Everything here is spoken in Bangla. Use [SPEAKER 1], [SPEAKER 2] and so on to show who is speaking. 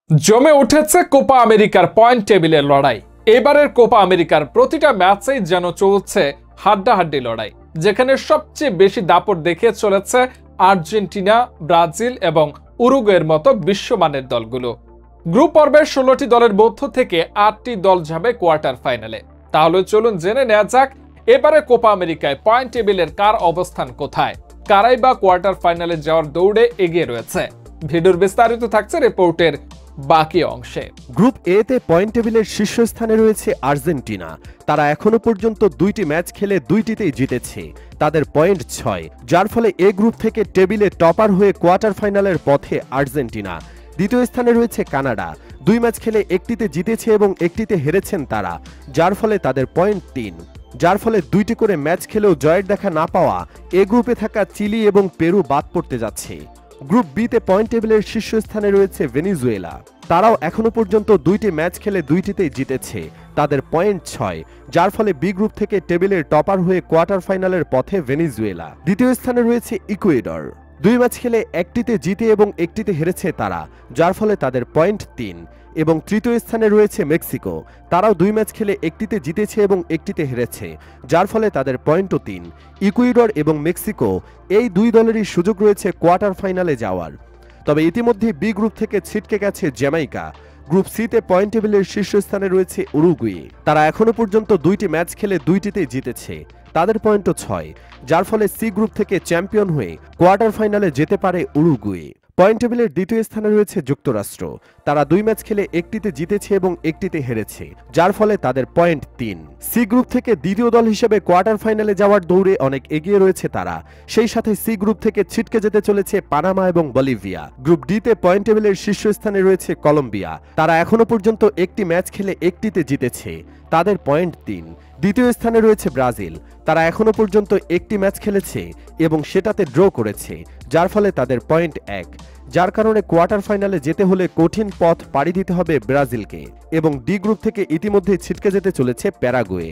[SPEAKER 1] জমে উঠেছে কোপা আমেরিকার পয়েন্ট টেবিলের লড়াই। এবারের কোপা আমেরিকার প্রতিটা ম্যাচেই যেন চলছে হাড্ডাহাড্ডি লড়াই, যেখানে সবচেয়ে বেশি দাপট দেখিয়ে চলেছে আর্জেন্টিনা, ব্রাজিল এবং উরুগুয়ের মতো বিশ্বমানের দলগুলো। গ্রুপ পর্বের 16টি দলের মধ্য থেকে 8টি দল যাবে কোয়ার্টার ফাইনালে। তাহলে চলুন জেনে নেওয়া যাক এবারে কোপা আমেরিকায় পয়েন্ট টেবিলের কার অবস্থান কোথায়, কারাই বা কোয়ার্টার ফাইনালে যাওয়ার দৌড়ে এগিয়ে রয়েছে। ভিডিওর বিস্তারিত থাকছে রিপোর্টের বাকি অংশে।
[SPEAKER 2] গ্রুপ এ তে পয়েন্ট টেবিলের শীর্ষস্থানে রয়েছে আর্জেন্টিনা। তারা এখনো পর্যন্ত 2টি ম্যাচ খেলে 2টিতেই জিতেছে। তাদের পয়েন্ট 6, যার ফলে এ গ্রুপ থেকে টেবিলে টপার হয়ে কোয়ার্টার ফাইনালের পথে আর্জেন্টিনা। দ্বিতীয় স্থানে রয়েছে কানাডা। 2 ম্যাচ খেলে 1টিতে জিতেছে এবং 1টিতে হেরেছেন তারা, যার ফলে তাদের পয়েন্ট 3। যার ফলে 2টি করে ম্যাচ খেলেও জয়ের দেখা না পাওয়া এ গ্রুপে থাকা চিলি এবং পেরু বাদ পড়তে যাচ্ছে। গ্রুপ বি তে পয়েন্ট টেবিলের শীর্ষস্থানে রয়েছে ভেনেজুয়েলা। তারাও এখনো পর্যন্ত 2টি ম্যাচ খেলে 2টিতেই জিতেছে। তাদের পয়েন্ট 6, যার ফলে বি গ্রুপ থেকে টেবিলের টপার হয়ে কোয়ার্টার ফাইনালের পথে ভেনেজুয়েলা। দ্বিতীয় স্থানে রয়েছে ইকুয়েডর। 2 ম্যাচ খেলে 1টিতে জিতে এবং 1টিতে হেরেছে তারা, যার ফলে তাদের পয়েন্ট 3। এবং তৃতীয় স্থানে রয়েছে মেক্সিকো। তারাও 2 ম্যাচ খেলে 1টিতে জিতেছে এবং 1টিতে হেরেছে, যার ফলে তাদের পয়েন্টও 3। ইকুয়েডর এবং মেক্সিকো এই 2 দলেরই সুযোগ রয়েছে কোয়ার্টার ফাইনালে যাওয়ার। তবে ইতিমধ্যে বি গ্রুপ থেকে ছিটকে গেছে জ্যামাইকা। গ্রুপ সি তে পয়েন্ট টেবিলের শীর্ষস্থানে রয়েছে উরুগুয়ে। তারা এখনো পর্যন্ত 2টি ম্যাচ খেলে 2টিতেই জিতেছে। তাদের পয়েন্টও 6, যার ফলে সি গ্রুপ থেকে চ্যাম্পিয়ন হয়ে কোয়ার্টার ফাইনালে যেতে পারে উরুগুয়ে। পয়েন্ট টেবিলের দ্বিতীয় স্থানে রয়েছে যুক্তরাষ্ট্র। তারা 2 ম্যাচ খেলে 1টিতে জিতেছে এবং 1টিতে হেরেছে, যার ফলে তাদের পয়েন্ট 3। সি গ্রুপ থেকে দ্বিতীয় দল হিসেবে কোয়ার্টার ফাইনালে যাওয়ার দৌড়ে অনেক এগিয়ে রয়েছে তারা। সেই সাথে সি গ্রুপ থেকে ছিটকে যেতে চলেছে পানামা এবং বলিভিয়া। গ্রুপ ডি তে পয়েন্ট টেবিলের শীর্ষস্থানে রয়েছে কলম্বিয়া। তারা এখনো পর্যন্ত 1টি ম্যাচ খেলে 1টিতে জিতেছে। তাদের পয়েন্ট 3। দ্বিতীয় স্থানে রয়েছে ব্রাজিল। তারা এখনো পর্যন্ত 1টি ম্যাচ খেলেছে এবং সেটাতে ড্র করেছে, যার ফলে তাদের পয়েন্ট 1। যার কারণে কোয়ার্টার ফাইনালে যেতে হলে কঠিন পথ পাড়ি দিতে হবে ব্রাজিলকে। এবং ডি গ্রুপ থেকে ইতিমধ্যেই ছিটকে যেতে চলেছে প্যারাগুয়ে।